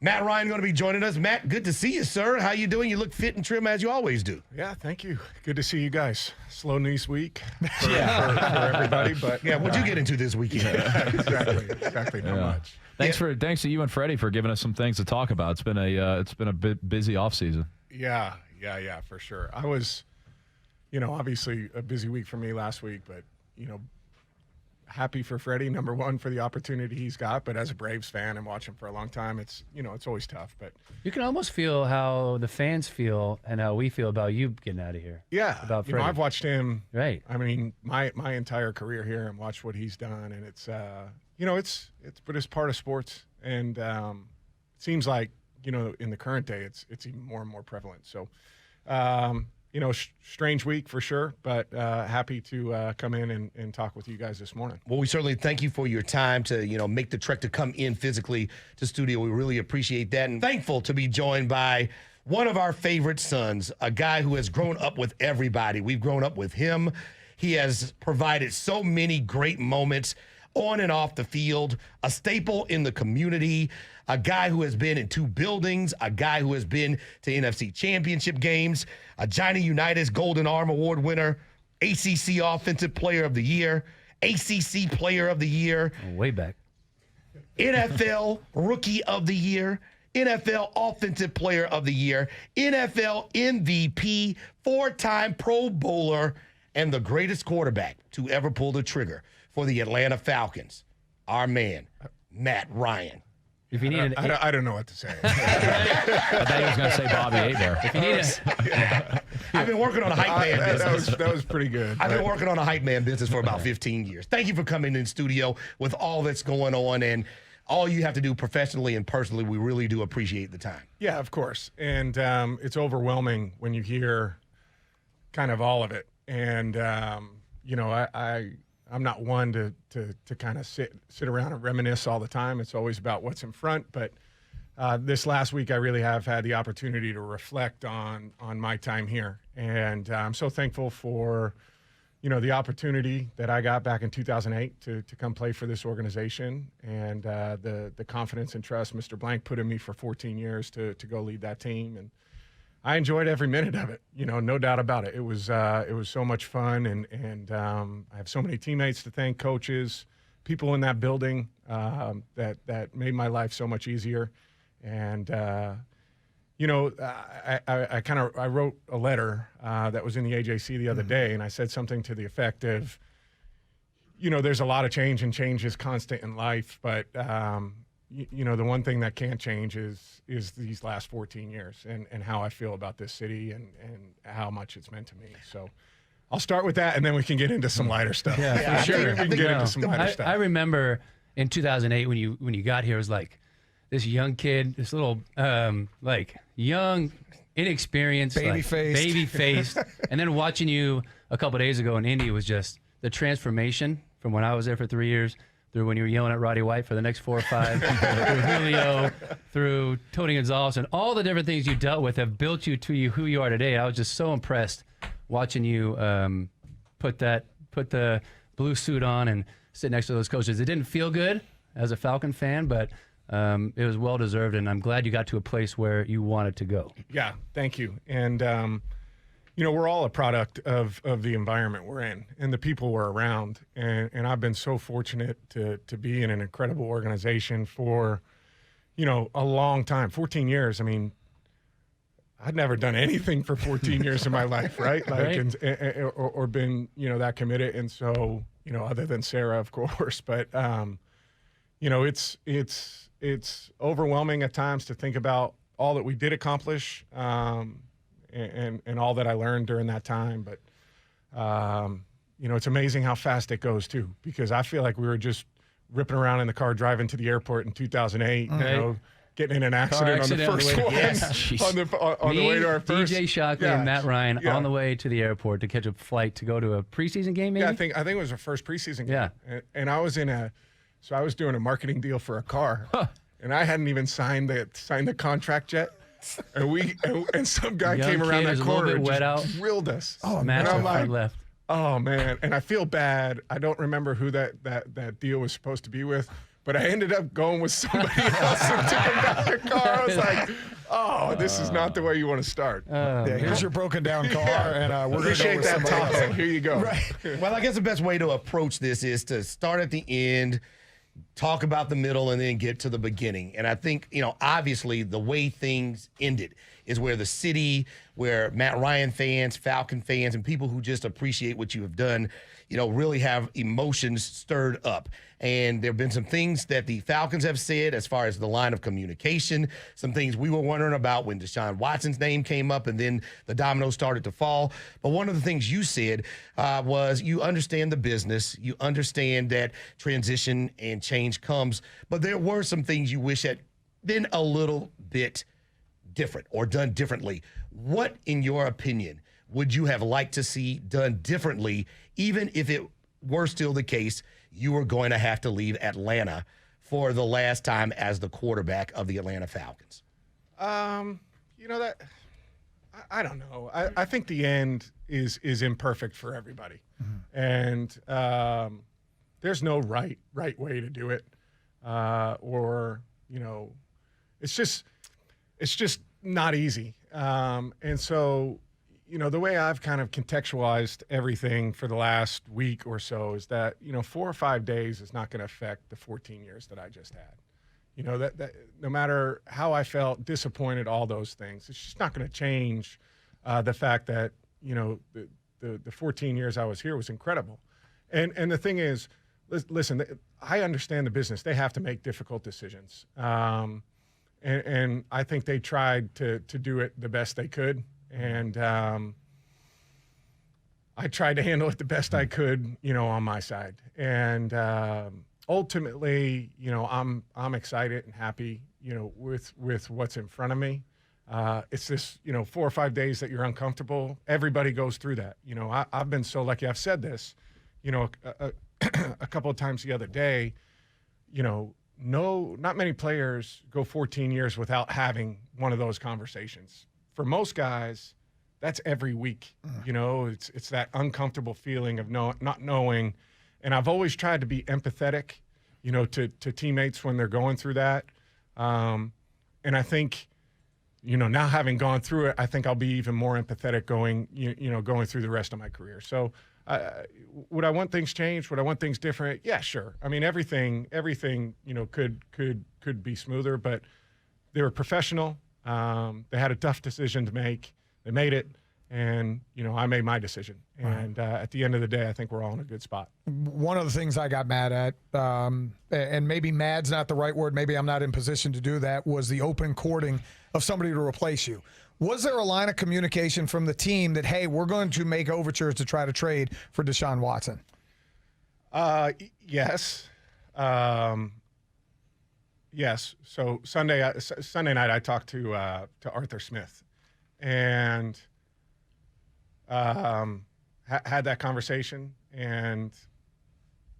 Matt Ryan going to be joining us. Matt, good to see you, sir. How you doing? You look fit and trim as you always do. Yeah, thank you. Good to see you guys. Slow news week for everybody, but yeah, what'd you get into this weekend? Exactly. Not much. Thanks to you and Freddie for giving us some things to talk about. It's been a bit busy off season. Yeah, for sure. I was, obviously a busy week for me last week, but happy for Freddie, number one, for the opportunity he's got. But as a Braves fan and watching for a long time, it's always tough. But you can almost feel how the fans feel and how we feel about you getting out of here. Yeah, about Freddie. I've watched him. Right. I mean, my entire career here and watched what he's done, and it's but it's part of sports, and it seems like in the current day, it's even more and more prevalent. So. Strange week for sure, but happy to come in and talk with you guys this morning. Well, we certainly thank you for your time to, make the trek to come in physically to studio. We really appreciate that, and thankful to be joined by one of our favorite sons, a guy who has grown up with everybody. We've grown up with him. He has provided so many great moments on and off the field, a staple in the community, a guy who has been in 2 buildings, a guy who has been to NFC Championship games, a Johnny Unitas Golden Arm Award winner, ACC Offensive Player of the Year, ACC Player of the Year. Way back. NFL Rookie of the Year, NFL Offensive Player of the Year, NFL MVP, 4-time Pro Bowler, and the greatest quarterback to ever pull the trigger for the Atlanta Falcons, our man, Matt Ryan. If you need I don't know what to say. I thought he was going to say Bobby Hebert. If you need I've been working on a hype man business. That was pretty good. I've been working on a hype man business for about 15 years. Thank you for coming in studio with all that's going on and all you have to do professionally and personally. We really do appreciate the time. Yeah, of course. And it's overwhelming when you hear kind of all of it. And, I'm not one to kind of sit around and reminisce all the time. It's always about what's in front. But this last week, I really have had the opportunity to reflect on my time here. And I'm so thankful for, the opportunity that I got back in 2008 to come play for this organization, and the confidence and trust Mr. Blank put in me for 14 years to go lead that team. And I enjoyed every minute of it, no doubt about it. It was so much fun, and I have so many teammates to thank, coaches, people in that building that made my life so much easier. And I wrote a letter that was in the AJC the other day, and I said something to the effect of, there's a lot of change, and change is constant in life, but the one thing that can't change is these last 14 years and how I feel about this city and how much it's meant to me. So I'll start with that, and then we can get into some lighter stuff. Yeah, for sure. We can get into some lighter stuff. I remember in 2008 when you got here, it was like this young kid, this little young, inexperienced, baby-faced. And then watching you a couple of days ago in Indy was just the transformation from when I was there for 3 years through when you were yelling at Roddy White for the next 4 or 5, through Julio, through Tony Gonzalez, and all the different things you dealt with have built you to who you are today. I was just so impressed watching you put the blue suit on and sit next to those coaches. It didn't feel good as a Falcon fan, but it was well-deserved, and I'm glad you got to a place where you wanted to go. Yeah, thank you. And, we're all a product of the environment we're in and the people we're around. And I've been so fortunate to be in an incredible organization for, a long time, 14 years. I mean, I'd never done anything for 14 years in my life, right? Right. Or been, that committed. And so, other than Sarah, of course, but, it's overwhelming at times to think about all that we did accomplish, and all that I learned during that time. But, it's amazing how fast it goes, too, because I feel like we were just ripping around in the car driving to the airport in 2008, getting in an accident on the first one, on the way to our first. DJ Shockley and Matt Ryan on the way to the airport to catch a flight to go to a preseason game, maybe? Yeah, I think it was our first preseason game. Yeah. And I was I was doing a marketing deal for a car, and I hadn't even signed the contract yet. And some guy came around that corner and just drilled us. Oh, man. And I'm like, left. Oh, man. And I feel bad. I don't remember who that deal was supposed to be with, but I ended up going with somebody else and took him back to car. I was like, oh, this is not the way you want to start. Here's your broken down car, and we're going to go Appreciate with that somebody else. topic. Here you go. Right. Well, I guess the best way to approach this is to start at the end, talk about the middle, and then get to the beginning. And I think, obviously the way things ended is where the city, where Matt Ryan fans, Falcon fans, and people who just appreciate what you have done, really have emotions stirred up. And there have been some things that the Falcons have said as far as the line of communication, some things we were wondering about when Deshaun Watson's name came up and then the dominoes started to fall. But one of the things you said was you understand the business, you understand that transition and change comes, but there were some things you wish had been a little bit different or done differently. What, in your opinion, would you have liked to see done differently, even if it were still the case you were going to have to leave Atlanta for the last time as the quarterback of the Atlanta Falcons? That I don't know. I think the end is imperfect for everybody, and there's no right way to do it, it's just not easy. And so, the way I've kind of contextualized everything for the last week or so is that, 4 or 5 days is not going to affect the 14 years that I just had. That no matter how I felt, disappointed, all those things, it's just not going to change the fact that, the 14 years I was here was incredible. And the thing is, listen, I understand the business. They have to make difficult decisions. And I think they tried to do it the best they could. And I tried to handle it the best I could, on my side. And ultimately, I'm excited and happy, with what's in front of me. It's this, 4 or 5 days that you're uncomfortable. Everybody goes through that. I've been so lucky. I've said this, a couple of times the other day, not many players go 14 years without having one of those conversations. For most guys, that's every week. It's that uncomfortable feeling of not knowing. And I've always tried to be empathetic, to teammates when they're going through that. And I think, now having gone through it, I think I'll be even more empathetic going through the rest of my career. So would I want things changed? Would I want things different? Yeah, sure. I mean, everything, could be smoother, but they were professional. They had a tough decision to make. They made it, and, I made my decision. And at the end of the day, I think we're all in a good spot. One of the things I got mad at, and maybe mad's not the right word, maybe I'm not in position to do that, was the open courting of somebody to replace you. Was there a line of communication from the team that, hey, we're going to make overtures to try to trade for Deshaun Watson? Yes. Yes. So Sunday night, I talked to Arthur Smith, and had that conversation, and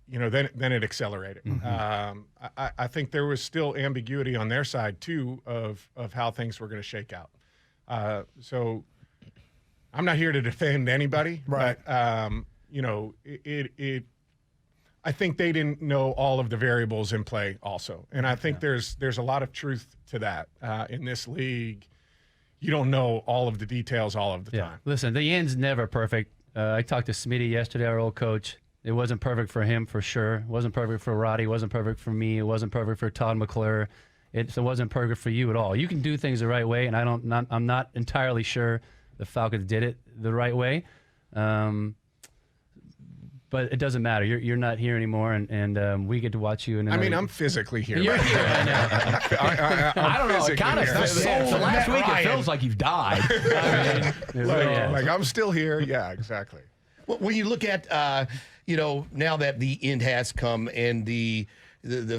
then it accelerated. I think there was still ambiguity on their side too of how things were going to shake out. So I'm not here to defend anybody, right? But I think they didn't know all of the variables in play also. And I think there's a lot of truth to that. In this league, you don't know all of the details all of the time. Listen, the end's never perfect. I talked to Smitty yesterday, our old coach. It wasn't perfect for him, for sure. It wasn't perfect for Roddy. It wasn't perfect for me. It wasn't perfect for Todd McClure. It wasn't perfect for you at all. You can do things the right way, and I'm not entirely sure the Falcons did it the right way. But it doesn't matter. You're not here anymore, and we get to watch you. I'm physically here. You're here right now. I don't know. It kind of last week it feels like you've died. Like I'm still here. Yeah, exactly. Well, when you look at, now that the end has come and the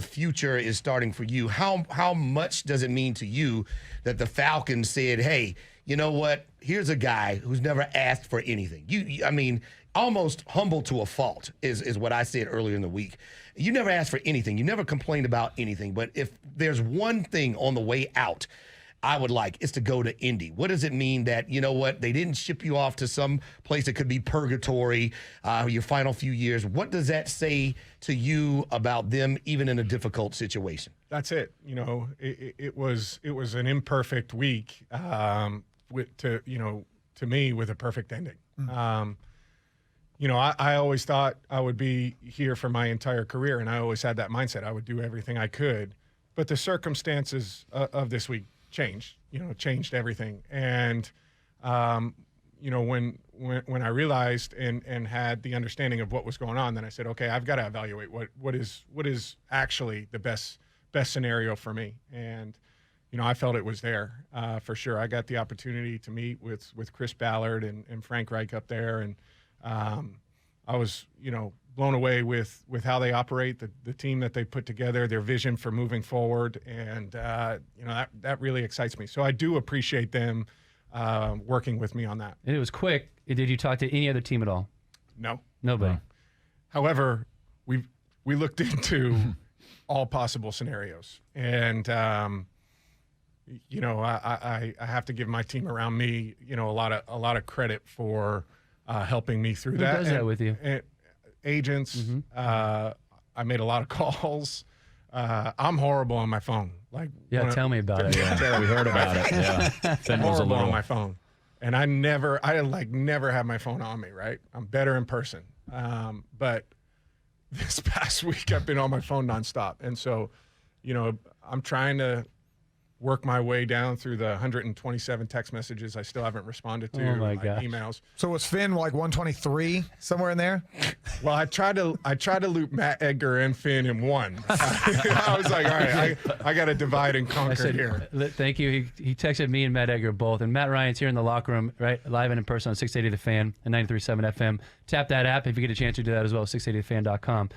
future is starting for you, how much does it mean to you that the Falcons said, hey, you know what? Here's a guy who's never asked for anything. Almost humble to a fault is what I said earlier in the week. You never asked for anything. You never complained about anything. But if there's one thing on the way out I would like is to go to Indy. What does it mean that, you know what, they didn't ship you off to some place that could be purgatory your final few years? What does that say to you about them, even in a difficult situation? That's it. You know, it was an imperfect week to me with a perfect ending. You know, I always thought I would be here for my entire career, and I always had that mindset. I would do everything I could. But the circumstances of this week changed everything. And, you know, when I realized and had the understanding of what was going on, then I said, okay, I've got to evaluate what is actually the best scenario for me. And, you know, I felt it was there for sure. I got the opportunity to meet with Chris Ballard and Frank Reich up there, and I was, you know, blown away with how they operate, the team that they put together, their vision for moving forward, and you know, that really excites me. So I do appreciate them working with me on that. And it was quick. Did you talk to any other team at all? No. Nobody. No. However, we looked into all possible scenarios, and you know, I have to give my team around me, you know, a lot of credit for helping me through that. Who does that with you? Agents. I made a lot of calls. I'm horrible on my phone. Like, yeah, tell me about it. Yeah, we heard about it. Yeah, I'm horrible on my phone, and I never have my phone on me. Right, I'm better in person. But this past week, I've been on my phone nonstop, and so, you know, I'm trying to work my way down through the 127 text messages I still haven't responded to, emails. So was Finn like 123 somewhere in there? Well, I tried to loop Matt Edgar and Finn in one. I was like, all right, I got to divide and conquer here. Thank you. He texted me and Matt Edgar both, and Matt Ryan's here in the locker room, right, live and in person on 680 The Fan and 93.7 FM. Tap that app if you get a chance to do that as well. 680thefan.com.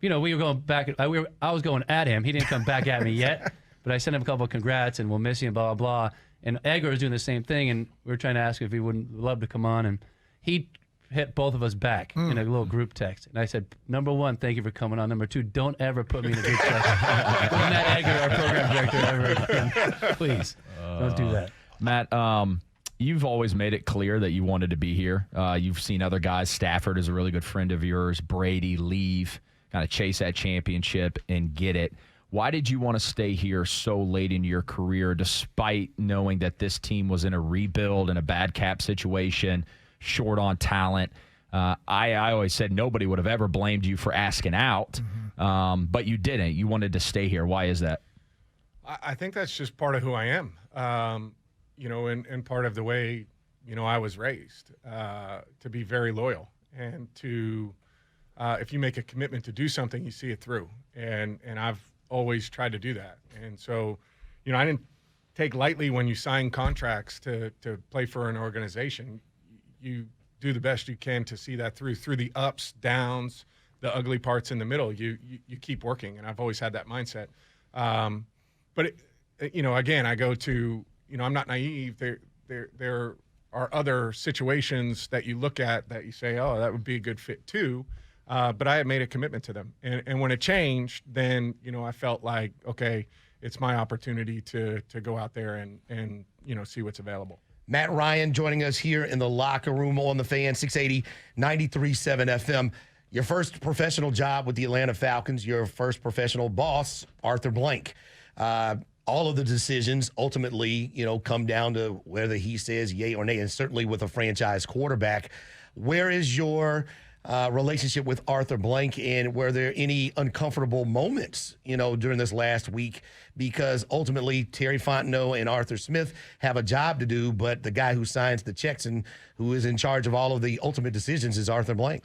You know, we were going back. I was going at him. He didn't come back at me yet. But I sent him a couple of congrats and we'll miss you and blah, blah, blah. And Edgar was doing the same thing, and we were trying to ask if he wouldn't love to come on. And he hit both of us back in a little group text. And I said, number one, thank you for coming on. Number two, don't ever put me in a group text with Matt Edgar, our program director, ever again. Please, don't do that. Matt, you've always made it clear that you wanted to be here. You've seen other guys. Stafford is a really good friend of yours. Brady leave, kind of chase that championship and get it. Why did you want to stay here so late in your career, despite knowing that this team was in a rebuild and a bad cap situation, short on talent? I always said nobody would have ever blamed you for asking out, but you didn't. You wanted to stay here. Why is that? I think that's just part of who I am, you know, and part of the way, you know, I was raised, to be very loyal and to, if you make a commitment to do something, you see it through. And I've always tried to do that. And so, you know, I didn't take lightly when you sign contracts to play for an organization. You do the best you can to see that through the ups, downs, the ugly parts in the middle. You keep working, and I've always had that mindset. But you know, again, I go to, you know, I'm not naive. There are other situations that you look at that you say, oh, that would be a good fit too. But I had made a commitment to them. And when it changed, then, you know, I felt like, okay, it's my opportunity to go out there and you know, see what's available. Matt Ryan joining us here in the locker room on the Fan, 680, 93.7 FM. Your first professional job with the Atlanta Falcons, your first professional boss, Arthur Blank. All of the decisions ultimately, you know, come down to whether he says yay or nay, and certainly with a franchise quarterback. Where is your relationship with Arthur Blank, and were there any uncomfortable moments, you know, during this last week? Because ultimately Terry Fontenot and Arthur Smith have a job to do, but the guy who signs the checks and who is in charge of all of the ultimate decisions is Arthur Blank.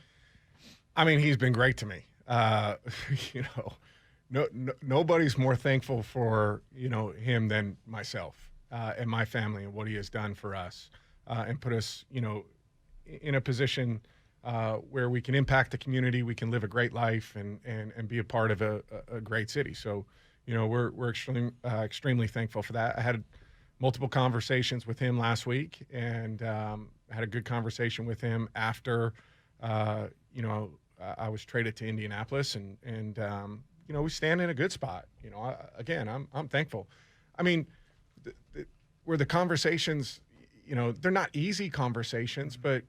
I mean, he's been great to me. You know, nobody's more thankful for, you know, him than myself and my family and what he has done for us and put us, you know, in a position where we can impact the community, we can live a great life and be a part of a great city. So, you know, we're extremely thankful for that. I had multiple conversations with him last week, and had a good conversation with him after, you know, I was traded to Indianapolis, and you know, we stand in a good spot. You know, again, I'm thankful. I mean, where the conversations, they're not easy conversations, but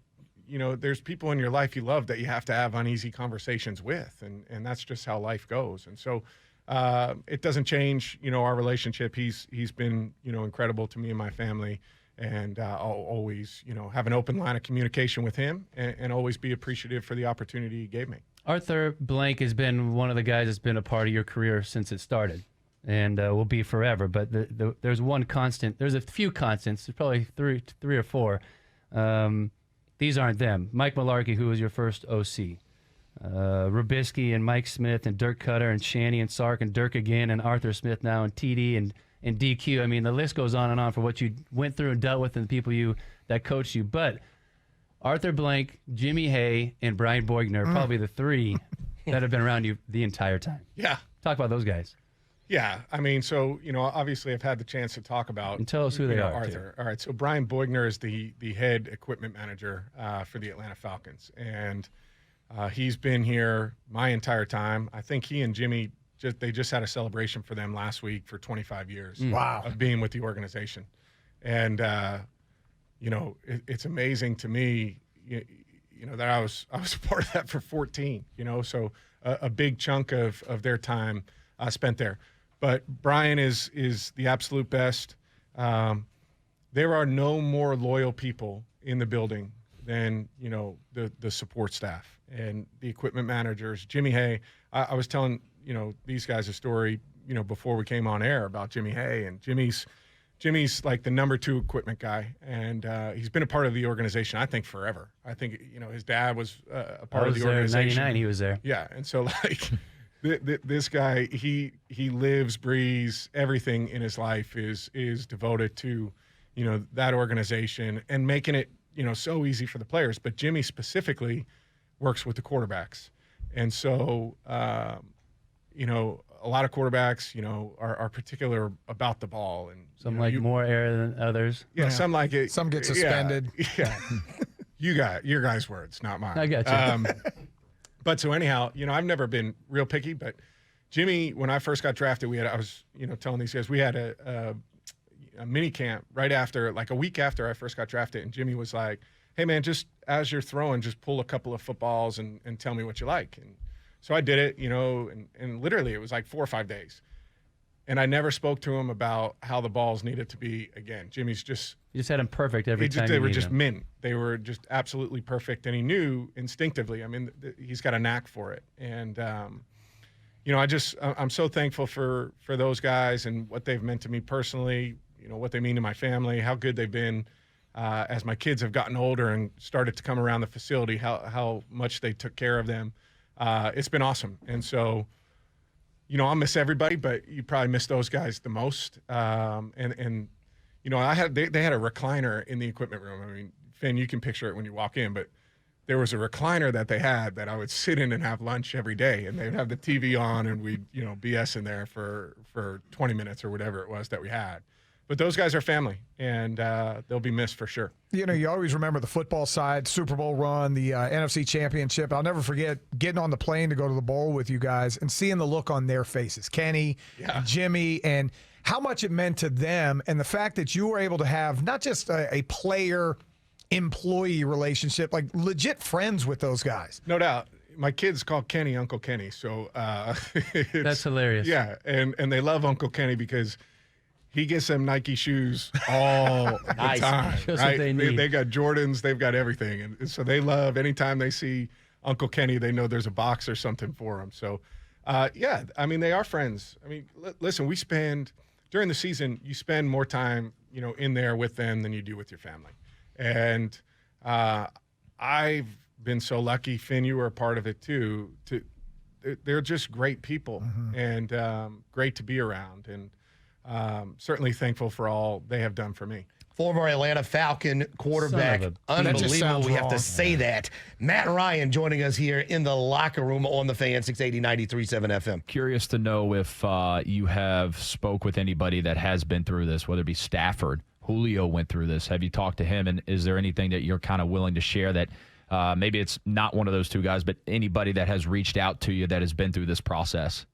there's people in your life you love that you have to have uneasy conversations with, and that's just how life goes. And so it doesn't change, our relationship. He's been, incredible to me and my family, and I'll always, have an open line of communication with him, and always be appreciative for the opportunity he gave me. Arthur Blank has been one of the guys that's been a part of your career since it started, and will be forever. But there's one constant. There's a few constants. There's probably three or four. These aren't them. Mike Mularkey, who was your first OC. Rubisky and Mike Smith and Dirk Cutter and Shanny and Sark and Dirk again and Arthur Smith now and TD and DQ. I mean, the list goes on and on for what you went through and dealt with and the people that coached you. But Arthur Blank, Jimmy Hay, and Brian Boigner are probably the three that have been around you the entire time. Yeah. Talk about those guys. Yeah, I mean, so, obviously I've had the chance to talk about. And tell us who they are, Arthur. All right, so Brian Boigner is the head equipment manager for the Atlanta Falcons. And he's been here my entire time. I think he and Jimmy, they just had a celebration for them last week for 25 years of being with the organization. And, it's amazing to me, that I was a part of that for 14, so a big chunk of their time spent there. But Brian is the absolute best. There are no more loyal people in the building than, the support staff and the equipment managers. Jimmy Hay, I was telling, these guys a story, before we came on air about Jimmy Hay. And Jimmy's like the number 2 equipment guy. And he's been a part of the organization, I think, forever. I think, his dad was a part of the organization. In 99, he was there. Yeah. And so, like... This guy, he lives, breathes, everything in his life is devoted to, that organization and making it, so easy for the players. But Jimmy specifically works with the quarterbacks. And so, a lot of quarterbacks, are particular about the ball. And some like more air than others. Yeah, some like it. Some get suspended. Yeah. You got your guys' words, not mine. I got you. But so anyhow, I've never been real picky, but Jimmy, when I first got drafted, I was, telling these guys, we had a mini camp right after, like a week after I first got drafted. And Jimmy was like, hey man, just as you're throwing, just pull a couple of footballs and tell me what you like. And so I did it, and literally it was like 4 or 5 days. And I never spoke to him about how the balls needed to be again. Jimmy's just... You just had them perfect every time. They were just mint. They were just absolutely perfect. And he knew instinctively. I mean, he's got a knack for it. And, I'm so thankful for those guys and what they've meant to me personally, what they mean to my family, how good they've been as my kids have gotten older and started to come around the facility, how much they took care of them. It's been awesome. And so... I'll miss everybody, but you probably miss those guys the most. They had a recliner in the equipment room. I mean, Finn, you can picture it when you walk in, but there was a recliner that they had that I would sit in and have lunch every day, and they'd have the TV on, and we'd, BS in there for 20 minutes or whatever it was that we had. But those guys are family, and they'll be missed for sure. You always remember the football side, Super Bowl run, the NFC Championship. I'll never forget getting on the plane to go to the bowl with you guys and seeing the look on their faces, Kenny, Jimmy, and how much it meant to them, and the fact that you were able to have not just a player-employee relationship, like legit friends with those guys. No doubt. My kids call Kenny Uncle Kenny, so that's hilarious. Yeah, and they love Uncle Kenny because – he gets them Nike shoes all the time. Right? They got Jordans. They've got everything. And so they love anytime they see Uncle Kenny, they know there's a box or something for him. So, they are friends. I mean, listen, during the season, you spend more time, in there with them than you do with your family. And I've been so lucky, Finn, you were a part of it too. They're just great people and great to be around. And certainly thankful for all they have done for me. Former Atlanta Falcon quarterback. Unbelievable. We have to say that. Matt Ryan joining us here in the locker room on the Fan 680 93.7 FM. Curious to know if you have spoke with anybody that has been through this, whether it be Stafford. Julio went through this. Have you talked to him? And is there anything that you're kind of willing to share that maybe it's not one of those two guys, but anybody that has reached out to you that has been through this process?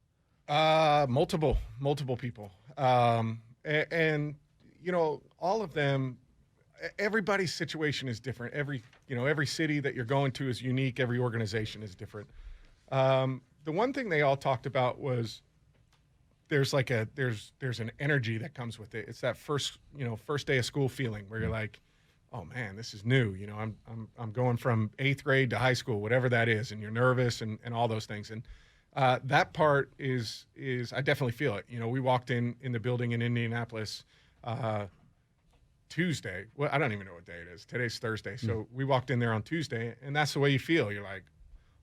Multiple people. And all of them, everybody's situation is different. Every city that you're going to is unique. Every organization is different. The one thing they all talked about was there's an energy that comes with it. It's that first day of school feeling where you're like, oh man, this is new. I'm going from 8th grade to high school, whatever that is, and you're nervous and all those things. And that part is I definitely feel it. We walked in the building in Indianapolis Tuesday. Well, I don't even know what day it is. Today's Thursday. So we walked in there on Tuesday, and that's the way you feel. You're like,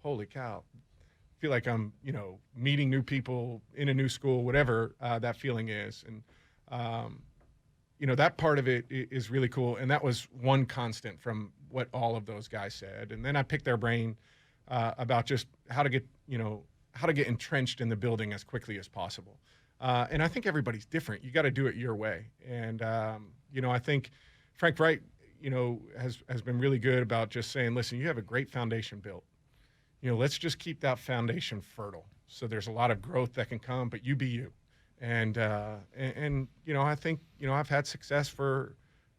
holy cow. I feel like I'm, meeting new people in a new school, whatever that feeling is. And, that part of it is really cool. And that was one constant from what all of those guys said. And then I picked their brain about just how to get entrenched in the building as quickly as possible. And I think everybody's different. You got to do it your way. And, I think Frank Wright, has been really good about just saying, listen, you have a great foundation built. Let's just keep that foundation fertile. So there's a lot of growth that can come, but you be you. And I think, I've had success for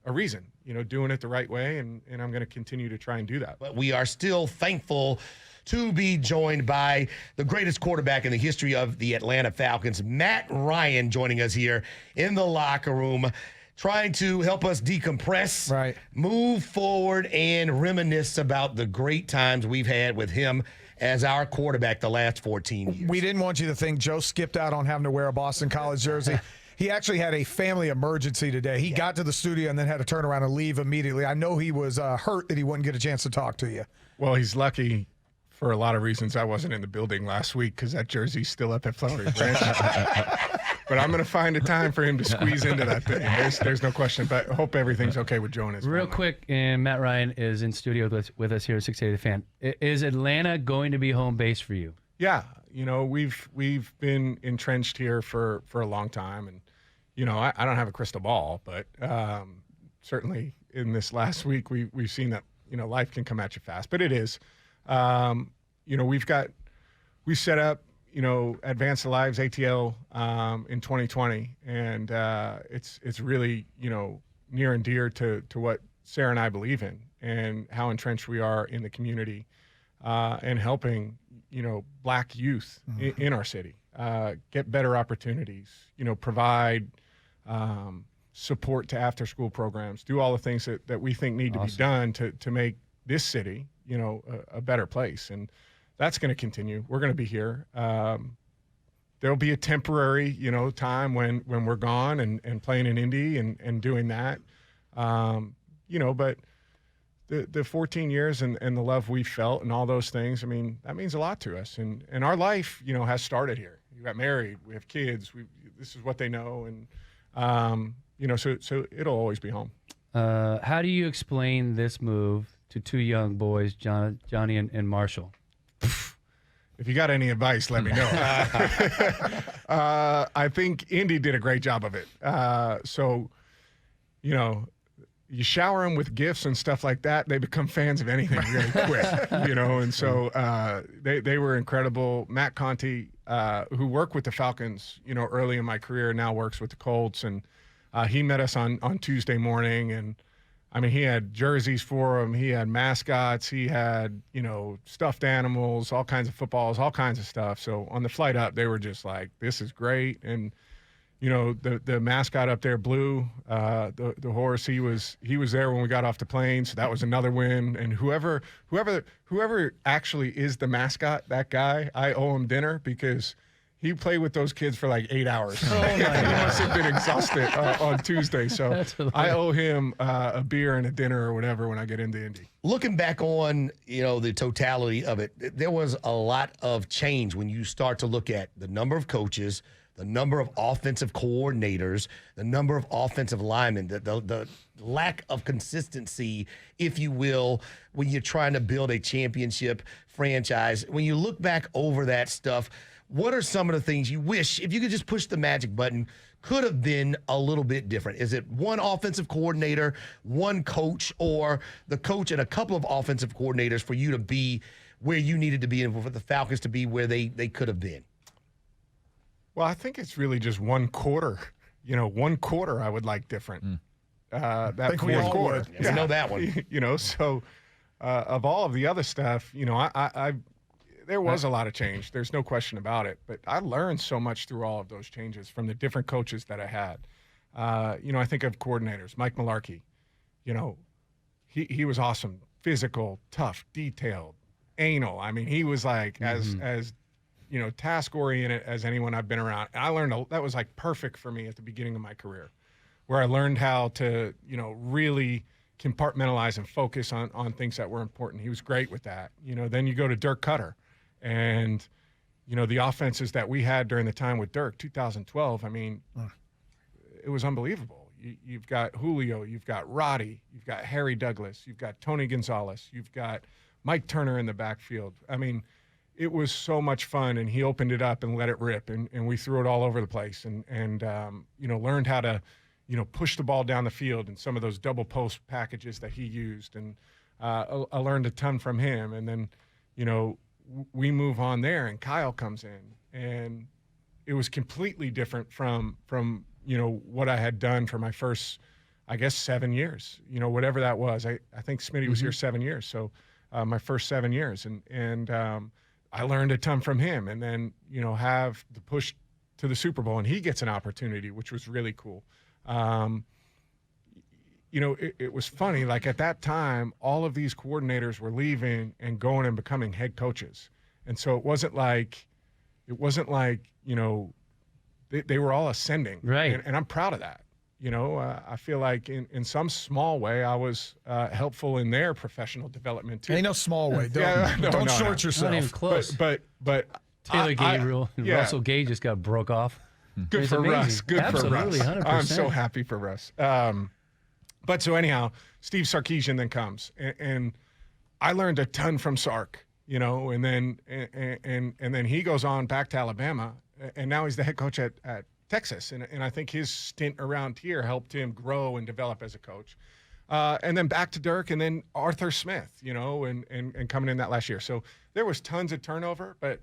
a reason, doing it the right way. And I'm going to continue to try and do that. But we are still thankful to be joined by the greatest quarterback in the history of the Atlanta Falcons, Matt Ryan, joining us here in the locker room, trying to help us decompress, right, move forward, and reminisce about the great times we've had with him as our quarterback the last 14 years. We didn't want you to think Joe skipped out on having to wear a Boston College jersey. He actually had a family emergency today. He got to the studio and then had to turn around and leave immediately. I know he was hurt that he wouldn't get a chance to talk to you. Well, he's lucky for a lot of reasons I wasn't in the building last week because that jersey's still up at Flowery Branch. But I'm going to find a time for him to squeeze into that thing. There's no question. But I hope everything's okay with Joe and his Real family. quick, and Matt Ryan is in studio with us here at 680 The Fan. Is Atlanta going to be home base for you? Yeah. We've been entrenched here for a long time. And, I don't have a crystal ball, but certainly in this last week, we've seen that, life can come at you fast. But it is. We set up, Advance the Lives ATL in 2020, and it's really near and dear to what Sarah and I believe in, and how entrenched we are in the community, and helping Black youth in our city get better opportunities, provide support to after school programs, do all the things that we think need to be done to make this city a better place. And that's going to continue. We're going to be here. There'll be a temporary, time when we're gone and playing in Indy and doing that. But the 14 years and the love we felt and all those things, that means a lot to us. And our life, has started here. We got married. We have kids. This is what they know. And, so it'll always be home. How do you explain this move to two young boys, Johnny and Marshall? If you got any advice, let me know. I think Indy did a great job of it. You shower them with gifts and stuff like that, they become fans of anything really quick, And so they were incredible. Matt Conti, who worked with the Falcons, early in my career, now works with the Colts, and he met us on Tuesday morning, and he had jerseys for them. He had mascots. He had, stuffed animals, all kinds of footballs, all kinds of stuff. So on the flight up, they were just like, this is great. And, the mascot up there, Blue, the horse, he was there when we got off the plane. So that was another win. And whoever actually is the mascot, that guy, I owe him dinner because he played with those kids for like 8 hours. Oh my God. He must have been exhausted on Tuesday. So I owe him a beer and a dinner or whatever when I get into Indy. Looking back on, the totality of it, there was a lot of change when you start to look at the number of coaches, the number of offensive coordinators, the number of offensive linemen, the lack of consistency, if you will, when you're trying to build a championship franchise. When you look back over that stuff, what are some of the things you wish, if you could just push the magic button, could have been a little bit different? Is it one offensive coordinator, one coach, or the coach and a couple of offensive coordinators for you to be where you needed to be and for the Falcons to be where they could have been? Well, I think it's really just one quarter, one quarter I would like different. That we fourth all quarter. would. Yeah. I know that one. So of all of the other stuff, there was a lot of change. There's no question about it. But I learned so much through all of those changes from the different coaches that I had. I think of coordinators. Mike Mularkey, he was awesome, physical, tough, detailed, anal. I mean, he was like as task oriented as anyone I've been around. And I learned that was like perfect for me at the beginning of my career, where I learned how to really compartmentalize and focus on things that were important. He was great with that. Then you go to Dirk Cutter, and the offenses that we had during the time with Dirk, 2012. I mean, it was unbelievable. You've got Julio, you've got Roddy, you've got Harry Douglas, you've got Tony Gonzalez, you've got Mike Turner in the backfield. I mean, it was so much fun, and he opened it up and let it rip, and we threw it all over the place, and learned how to push the ball down the field and some of those double post packages that he used, and I learned a ton from him. And then we move on there, and Kyle comes in, and it was completely different from what I had done for my first, I guess, 7 years, whatever that was. I think Smitty was here 7 years. So my first 7 years, and I learned a ton from him, and then, have the push to the Super Bowl, and he gets an opportunity, which was really cool. It was funny, like at that time, all of these coordinators were leaving and going and becoming head coaches. And so it wasn't like, they were all ascending. Right. And I'm proud of that. I feel like in some small way, I was helpful in their professional development too. Ain't no small way. Don't short yourself. Not even close. But Taylor Gabriel and Russell Gage just got broke off. Good It's for amazing. Russ. Good Absolutely, for Russ. 100%. I'm so happy for Russ. But so anyhow, Steve Sarkisian then comes, and I learned a ton from Sark, and then he goes on back to Alabama, and now he's the head coach at Texas, and I think his stint around here helped him grow and develop as a coach. And then back to Dirk, and then Arthur Smith, and coming in that last year. So there was tons of turnover, but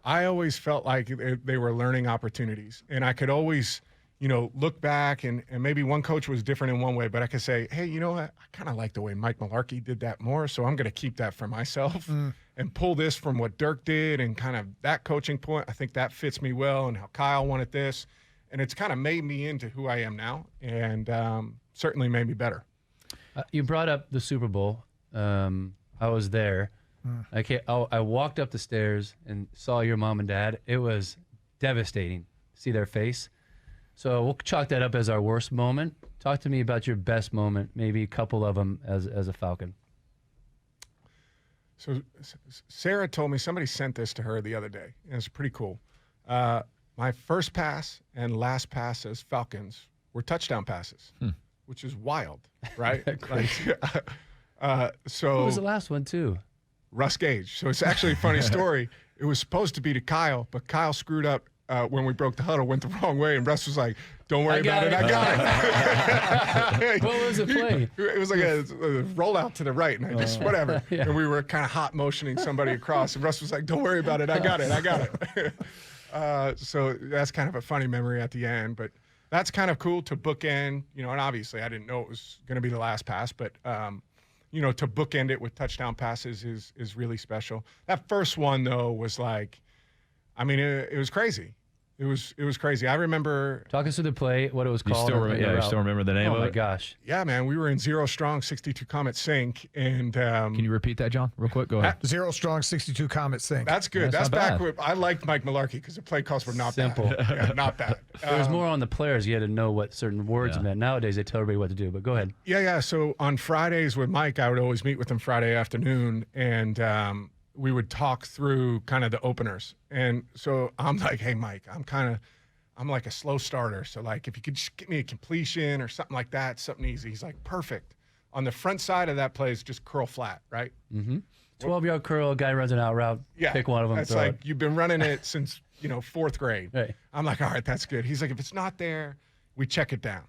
I always felt like they were learning opportunities, and I could always, look back, and maybe one coach was different in one way, but I could say, hey, I kind of like the way Mike Mularkey did that more, so I'm going to keep that for myself and pull this from what Dirk did and kind of that coaching point. I think that fits me well, and how Kyle wanted this, and it's kind of made me into who I am now, and certainly made me better. You brought up the Super Bowl. I was there. I walked up the stairs and saw your mom and dad. It was devastating to see their face. So we'll chalk that up as our worst moment. Talk to me about your best moment, maybe a couple of them as a Falcon. So Sarah told me, somebody sent this to her the other day, and it's pretty cool. My first pass and last pass as Falcons were touchdown passes, which is wild, right? So Who was the last one, too? Russ Gage. So it's actually a funny story. It was supposed to be to Kyle, but Kyle screwed up when we broke the huddle, went the wrong way, and Russ was like, don't worry about it, I got it. What was the play? It was like a rollout to the right, and I just, whatever. Yeah. And we were kind of hot motioning somebody across, and Russ was like, don't worry about it, I got it. So that's kind of a funny memory at the end, but that's kind of cool to bookend, and obviously I didn't know it was going to be the last pass, but to bookend it with touchdown passes is really special. That first one, though, was like, it was crazy. It was crazy. I remember. Talk us through the play, what it was You called. you still remember the name of it? Oh, my gosh. Yeah, man. We were in 0 strong, 62 Comet Sink. And Can you repeat that, John, real quick? Go ahead. 0 strong, 62 Comet Sink. that's good. That's That's not back bad. with, I liked Mike Mularkey because the play calls were not Simple. bad. Yeah, not bad. It was more on the players. You had to know what certain words meant. Nowadays, they tell everybody what to do, but go ahead. Yeah. So on Fridays with Mike, I would always meet with him Friday afternoon, and we would talk through kind of the openers. And so I'm like, hey, Mike, I'm like a slow starter. So like, if you could just get me a completion or something like that, something easy. He's like, perfect. On the front side of that play is just curl flat, right? 12-yard curl, guy runs an out route. Yeah. Pick one of them. It's throw like, it. you've been running it since, 4th grade. Right. I'm like, all right, that's good. He's like, if it's not there, we check it down.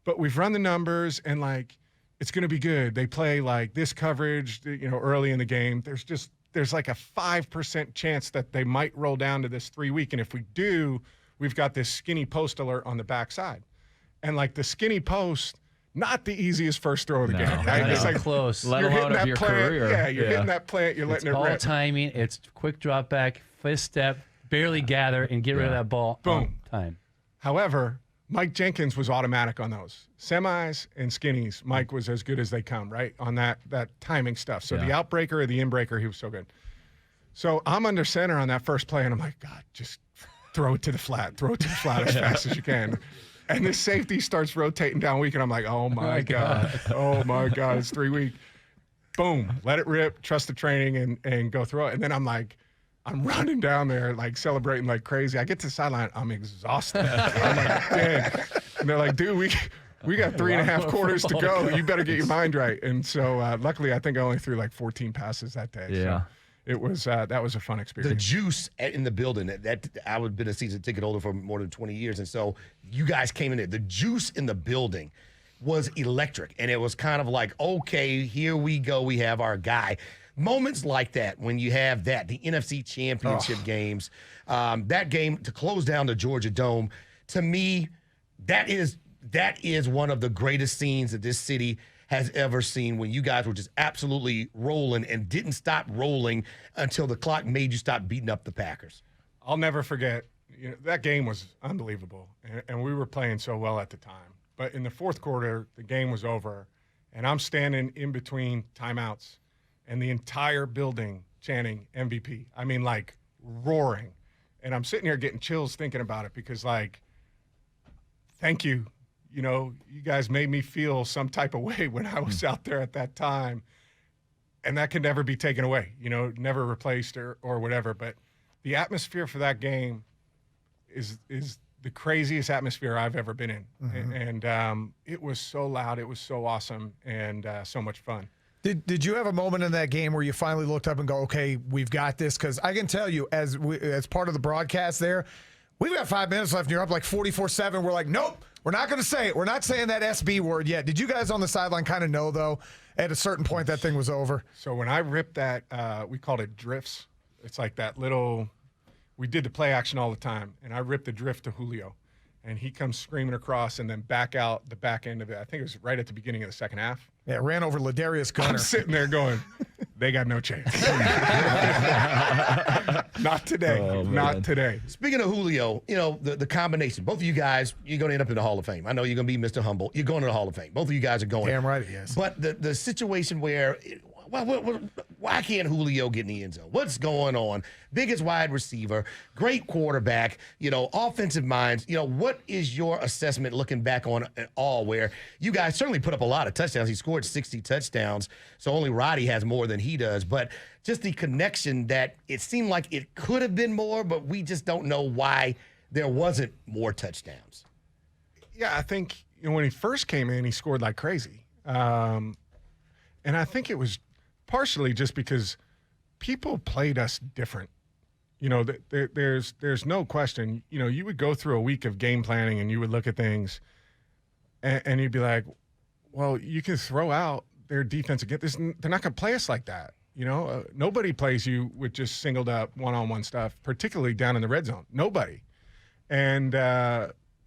But we've run the numbers, and like, it's going to be good. They play like this coverage, early in the game. There's like a 5% chance that they might roll down to this 3-week. And if we do, we've got this skinny post alert on the backside. and like the skinny post, not the easiest first throw of the game. Right? It's like close. Let alone of your career. Yeah, you're hitting that plant, you're letting it all rip. timing. It's quick drop back, fist step, barely gather, and get rid of that ball. Boom. Time. However, Mike Jenkins was automatic on those. Semis and skinnies, Mike was as good as they come, right, on that timing stuff. So the outbreaker or the inbreaker, he was so good. So I'm under center on that first play, and I'm like, God, just throw it to the flat. Throw it to the flat as fast as you can. And this safety starts rotating down weak, and I'm like, oh, my God. Oh, my God, it's 3 week. Boom, let it rip, trust the training, and go throw it. And then I'm like, I'm running down there, like, celebrating like crazy. I get to the sideline. I'm exhausted. I'm like, dang. And they're like, dude, we got 3.5 quarters to go. You better get your mind right. And so, luckily, I think I only threw like 14 passes that day. Yeah. So it was that was a fun experience. The juice in the building, that I would have been a season ticket holder for more than 20 years. And so you guys came in there. The juice in the building was electric. And it was kind of like, okay, here we go. We have our guy. Moments like that, when you have that, the NFC Championship games, that game to close down the Georgia Dome, to me, that is one of the greatest scenes that this city has ever seen, when you guys were just absolutely rolling and didn't stop rolling until the clock made you stop beating up the Packers. I'll never forget, that game was unbelievable, and we were playing so well at the time. But in the fourth quarter, the game was over, and I'm standing in between timeouts, and the entire building chanting MVP. I mean, like, roaring. And I'm sitting here getting chills thinking about it because, like, thank you. You guys made me feel some type of way when I was out there at that time. And that can never be taken away, never replaced or whatever. But the atmosphere for that game is the craziest atmosphere I've ever been in. Mm-hmm. And it was so loud. It was so awesome and so much fun. Did you have a moment in that game where you finally looked up and go, okay, we've got this? Because I can tell you, as part of the broadcast there, we've got 5 minutes left and you're up like 44-7. We're like, nope, we're not going to say it. We're not saying that SB word yet. Did you guys on the sideline kind of know, though, at a certain point that thing was over? So when I ripped that, we called it drifts. It's like that little – we did the play action all the time, and I ripped the drift to Julio. And he comes screaming across and then back out the back end of it. I think it was right at the beginning of the second half. Yeah, ran over Ladarius Gunner. I'm sitting there going, they got no chance. Not today. Oh, not today. Speaking of Julio, the combination, both of you guys, you're going to end up in the Hall of Fame. I know you're going to be Mr. Humble. You're going to the Hall of Fame. Both of you guys are going. Damn right, yes. But the situation where, why can't Julio get in the end zone? What's going on? Biggest wide receiver, great quarterback, offensive minds. What is your assessment looking back on it all, where you guys certainly put up a lot of touchdowns? He scored 60 touchdowns, so only Roddy has more than he does. But just the connection that it seemed like it could have been more, but we just don't know why there wasn't more touchdowns. Yeah, I think when he first came in, he scored like crazy. And I think it was partially just because people played us different. There's no question. You would go through a week of game planning and you would look at things and you'd be like, well, you can throw out their defense again. They're not going to play us like that. Nobody plays you with just singled up one-on-one stuff, particularly down in the red zone. Nobody. And,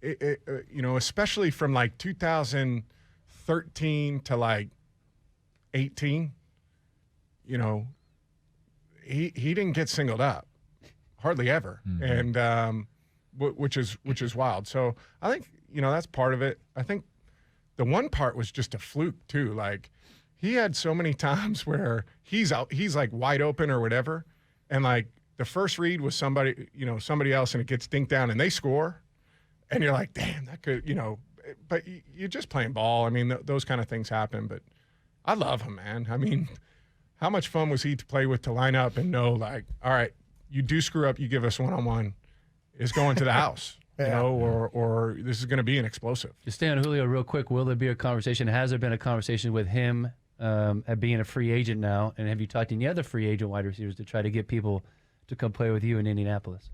especially from like 2013 to like 18, he didn't get singled up. Hardly ever, and which is wild. So I think that's part of it. I think the one part was just a fluke too. Like he had so many times where he's like wide open or whatever, and like the first read was somebody else, and it gets dinked down and they score, and you're like, damn, that could But you're just playing ball. I mean, those kind of things happen. But I love him, man. I mean, how much fun was he to play with, to line up and know, like, all right, you do screw up, you give us one-on-one, is going to the house, or this is going to be an explosive. Just stay on Julio real quick. Will there be a conversation? Has there been a conversation with him at being a free agent now? And have you talked to any other free agent wide receivers to try to get people to come play with you in Indianapolis?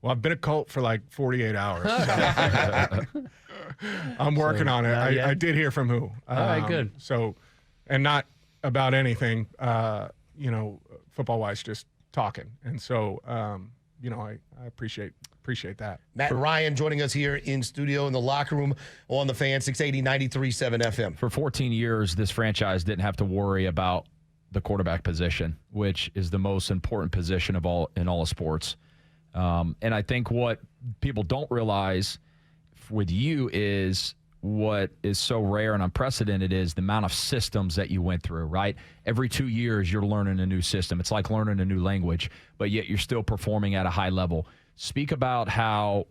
Well, I've been a Colt for like 48 hours. So I'm working on it. I did hear from who. All right, good. So, and not about anything, football-wise, just talking. And so, I appreciate appreciate that. Matt Ryan joining us here in studio in the locker room on the Fan 680 93.7 FM. For 14 years, this franchise didn't have to worry about the quarterback position, which is the most important position of all in all of sports. And I think what people don't realize with you is what is so rare and unprecedented is the amount of systems that you went through, right? Every 2 years, you're learning a new system. It's like learning a new language, but yet you're still performing at a high level. Speak about how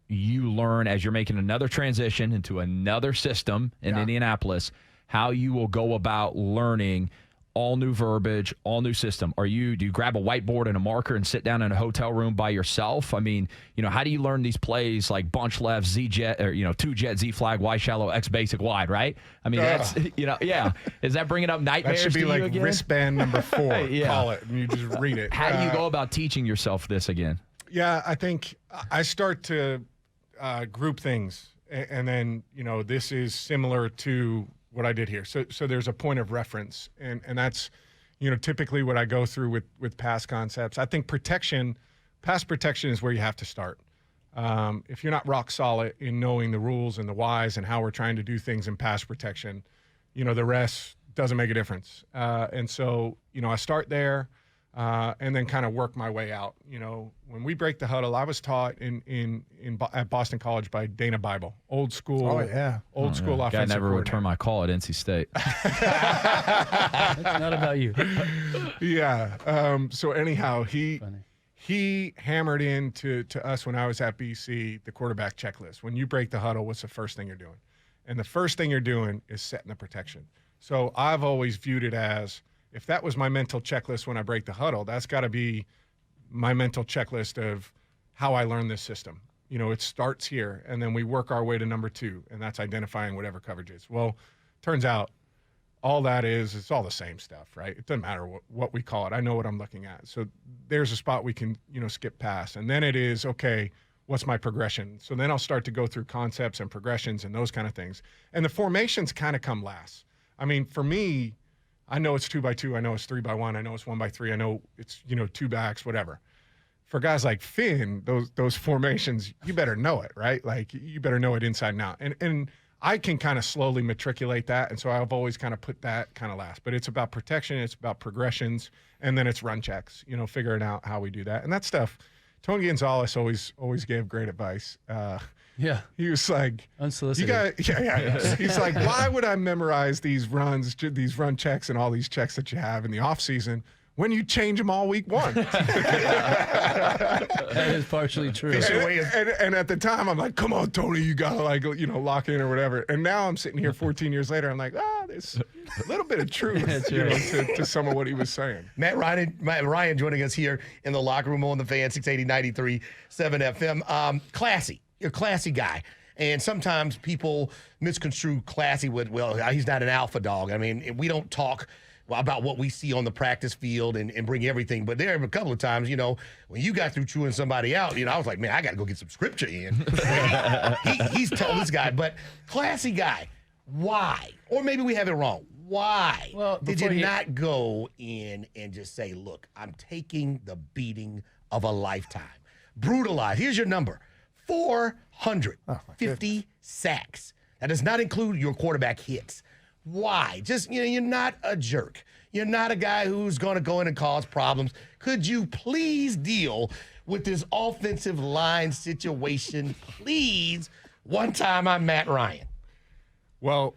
you learn as you're making another transition into another system in Indianapolis, how you will go about learning all new verbiage, all new system. Do you grab a whiteboard and a marker and sit down in a hotel room by yourself? I mean, how do you learn these plays like bunch left, Z jet, or, two jet, Z flag, Y shallow, X basic wide, right? I mean, that's, Is that bringing up nightmares That should be to you like again? Wristband number 4, call it, and you just read it. How do you go about teaching yourself this again? Yeah, I think I start to group things, and then, this is similar to what I did here. So there's a point of reference, and that's, typically what I go through with pass concepts. I think pass protection is where you have to start. If you're not rock solid in knowing the rules and the whys and how we're trying to do things in pass protection, the rest doesn't make a difference. And so, I start there. And then kind of work my way out. When we break the huddle, I was taught at Boston College by Dana Bible, old school. Oh, yeah. Old school Guy offensive never coordinator. returned my call at NC State. It's not about you. Yeah. So anyhow, he hammered into us when I was at BC the quarterback checklist. When you break the huddle, what's the first thing you're doing? And the first thing you're doing is setting the protection. So I've always viewed it as, if that was my mental checklist when I break the huddle, that's got to be my mental checklist of how I learn this system. It starts here, and then we work our way to number 2, and that's identifying whatever coverage is. Well, turns out all that it's all the same stuff, right? It doesn't matter what we call it. I know what I'm looking at. So there's a spot we can, skip past. And then it is, okay, what's my progression? So then I'll start to go through concepts and progressions and those kind of things. And the formations kind of come last. I mean, for me, I know it's 2x2. I know it's 3x1. I know it's 1x3. I know it's, 2 backs, whatever. For guys like Finn, those formations, you better know it, right? Like, you better know it inside and out. And I can kind of slowly matriculate that. And so I've always kind of put that kind of last. But it's about protection. It's about progressions. And then it's run checks, figuring out how we do that. And that stuff, Tony Gonzalez always gave great advice. Yeah. He was like, unsolicited. He's like, why would I memorize these run checks and all these checks that you have in the off season when you change them all week 1? That is partially true. And at the time, I'm like, come on, Tony, you got to lock in or whatever. And now I'm sitting here 14 years later. I'm like, there's a little bit of truth to some of what he was saying. Matt Ryan joining us here in the locker room on the Fan 680 93.7 FM. Classy. You're a classy guy. And sometimes people misconstrue classy with, well, he's not an alpha dog. I mean, we don't talk about what we see on the practice field and bring everything. But there are a couple of times, when you got through chewing somebody out, I was like, man, I got to go get some scripture in. He's told this guy, but classy guy, why? Or maybe we have it wrong. Why did you not go in and just say, look, I'm taking the beating of a lifetime? Brutalized. Here's your number. 450 sacks. That does not include your quarterback hits. Why? Just, you're not a jerk. You're not a guy who's going to go in and cause problems. Could you please deal with this offensive line situation, please? One time I'm Matt Ryan. Well,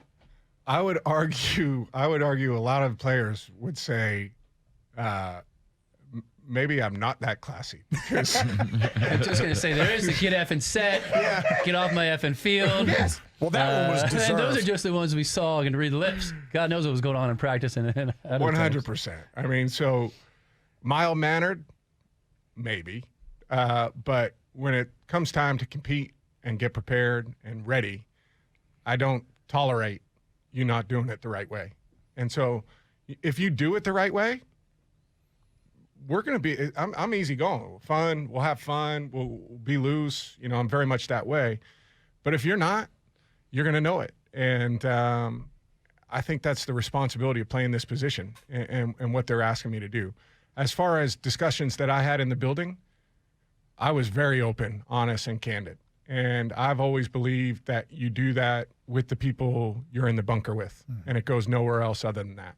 I would argue a lot of players would say, maybe I'm not that classy. Because I'm just going to say there is the get effing set, get off my effing field. Yes. Well, that one was deserved. And those are just the ones we saw and read the lips. God knows what was going on in practice. 100%. I mean, so mild-mannered, maybe. But when it comes time to compete and get prepared and ready, I don't tolerate you not doing it the right way. And so if you do it the right way, we're going to be, I'm easy going. Fun, we'll have fun, we'll be loose. I'm very much that way. But if you're not, you're going to know it. And I think that's the responsibility of playing this position and what they're asking me to do. As far as discussions that I had in the building, I was very open, honest, and candid. And I've always believed that you do that with the people you're in the bunker with, and it goes nowhere else other than that.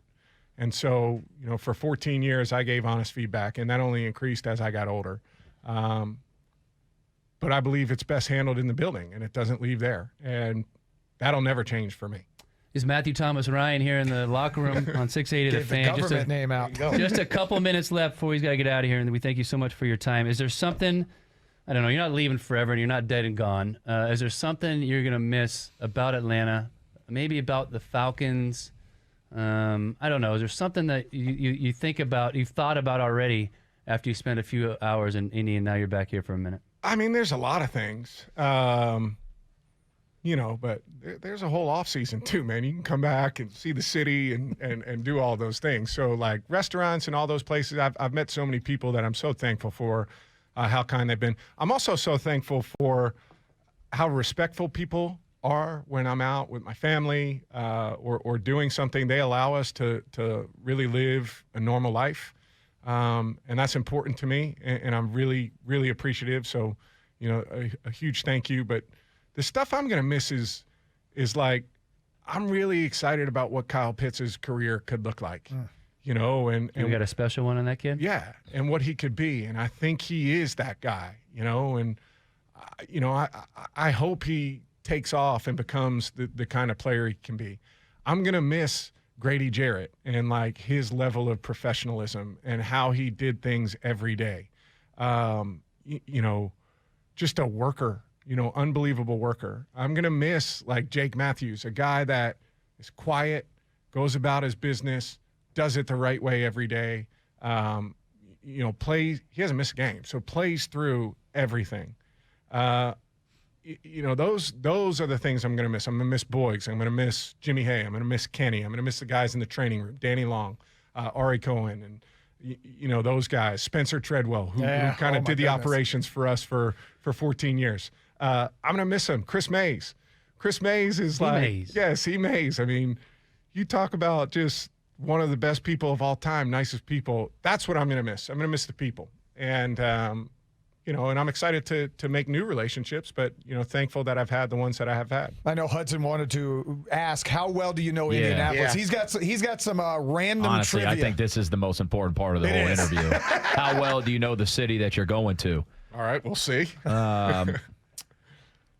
And so, for 14 years, I gave honest feedback, and that only increased as I got older. But I believe it's best handled in the building, and it doesn't leave there. And that'll never change for me. Is Matthew Thomas Ryan here in the locker room on 680 The Fan? Government name out. Just a couple minutes left before he's got to get out of here, and we thank you so much for your time. Is there something, I don't know, you're not leaving forever and you're not dead and gone. Is there something you're going to miss about Atlanta, maybe about the Falcons? I don't know. Is there something that you think about, you've thought about already after you spent a few hours in Indy and now you're back here for a minute? I mean, there's a lot of things, but there's a whole off season too, man. You can come back and see the city and do all those things. So like restaurants and all those places, I've met so many people that I'm so thankful for how kind they've been. I'm also so thankful for how respectful people are when I'm out with my family or doing something. They allow us to really live a normal life. And that's important to me, and I'm really, really appreciative. So, a huge thank you. But the stuff I'm going to miss is like, I'm really excited about what Kyle Pitts' career could look like, and you got a special one on that kid? Yeah, and what he could be. And I think he is that guy, and, I hope he takes off and becomes the kind of player he can be. I'm going to miss Grady Jarrett and like his level of professionalism and how he did things every day. Just a worker, unbelievable worker. I'm going to miss like Jake Matthews, a guy that is quiet, goes about his business, does it the right way every day. Plays, he hasn't missed a game, so plays through everything. Those are the things I'm going to miss. I'm going to miss Boyks. I'm going to miss Jimmy Hay. I'm going to miss Kenny. I'm going to miss the guys in the training room, Danny Long, Ari Cohen, and those guys, Spencer Treadwell, who kind of did the operations for us for 14 years. I'm going to miss him. Chris Mays. Chris Mays is C. Mays. I mean, you talk about just one of the best people of all time, nicest people. That's what I'm going to miss. I'm going to miss the people. And, and I'm excited to make new relationships, but, thankful that I've had the ones that I have had. I know Hudson wanted to ask, how well do you know Indianapolis? Yeah. He's got some random Honestly, trivia. I think this is the most important part of the whole interview. How well do you know the city that you're going to? All right, we'll see.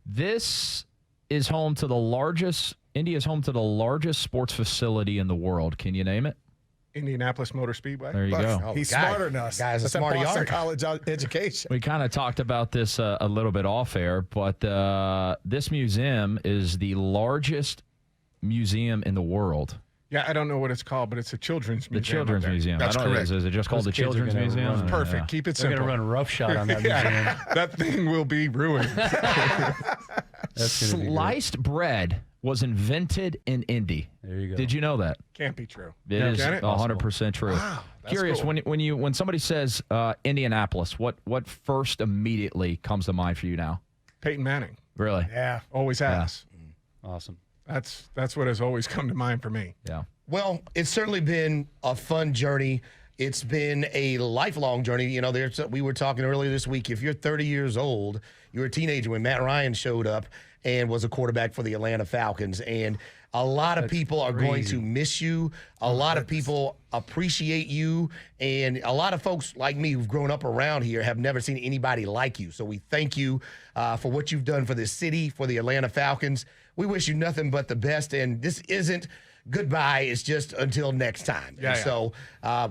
This is home to the largest, Indy is home to the largest sports facility in the world. Can you name it? Indianapolis Motor Speedway. There you go. He's smarter than us. Guy's a That's smarty Boston art. College education. We kind of talked about this a little bit off air, but this museum is the largest museum in the world. Yeah, I don't know what it's called, but it's a children's museum. The Children's Museum. That's correct. Is it just called the kids are Children's gonna Museum? run. Perfect. Yeah. Keep it They're simple. going to run roughshod on that museum. That thing will be ruined. That's gonna be great. Sliced bread was invented in Indy. There you go. Did you know that? Can't be true. It is Can it? 100% true. Wow, that's Curious, cool. when somebody says Indianapolis, what first immediately comes to mind for you now? Peyton Manning. Really? Yeah. Always has. Awesome. That's what has always come to mind for me. Yeah. Well, it's certainly been a fun journey. It's been a lifelong journey. We were talking earlier this week. If you're 30 years old, you were a teenager when Matt Ryan showed up and was a quarterback for the Atlanta Falcons. And a lot of people are going to miss you. A lot of people appreciate you. And a lot of folks like me who've grown up around here have never seen anybody like you. So we thank you for what you've done for this city, for the Atlanta Falcons. We wish you nothing but the best. And this isn't goodbye. It's just until next time. So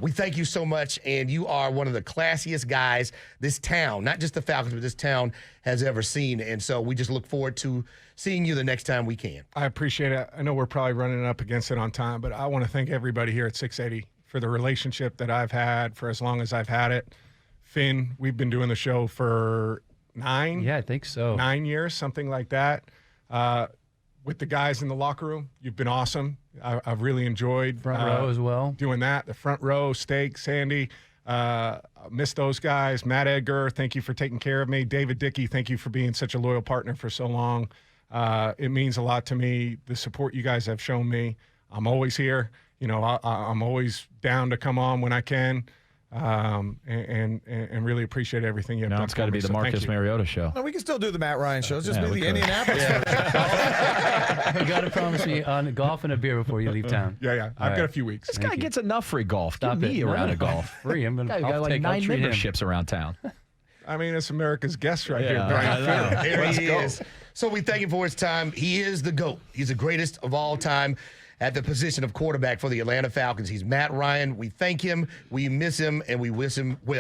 we thank you so much. And you are one of the classiest guys this town, not just the Falcons, but this town has ever seen. And so we just look forward to seeing you the next time we can. I appreciate it. I know we're probably running up against it on time, but I want to thank everybody here at 680 for the relationship that I've had for as long as I've had it. Finn, we've been doing the show for 9 Yeah, I think so. 9 years, something like that. With the guys in the locker room, you've been awesome. I've really enjoyed Front row as well. doing that. The front row, Steak, Sandy, miss those guys. Matt Edgar, thank you for taking care of me. David Dickey, thank you for being such a loyal partner for so long. It means a lot to me, the support you guys have shown me. I'm always here. I'm always down to come on when I can. and really appreciate everything you've done. Now it's got to be the Marcus Mariota show. No, we can still do the Matt Ryan show. It's just be the Indianapolis show. You got to promise me on golf and a beer before you leave town. Yeah. I've got a few weeks. This guy gets enough free golf. Stop Give me it. a round of golf. Free. I'm gonna. Guy got like 9 memberships around town. I mean, it's America's guest right here, Yeah, Brian. I know. There he is. So we thank him for his time. He is the GOAT. He's the greatest of all time at the position of quarterback for the Atlanta Falcons. He's Matt Ryan. We thank him, we miss him, and we wish him well.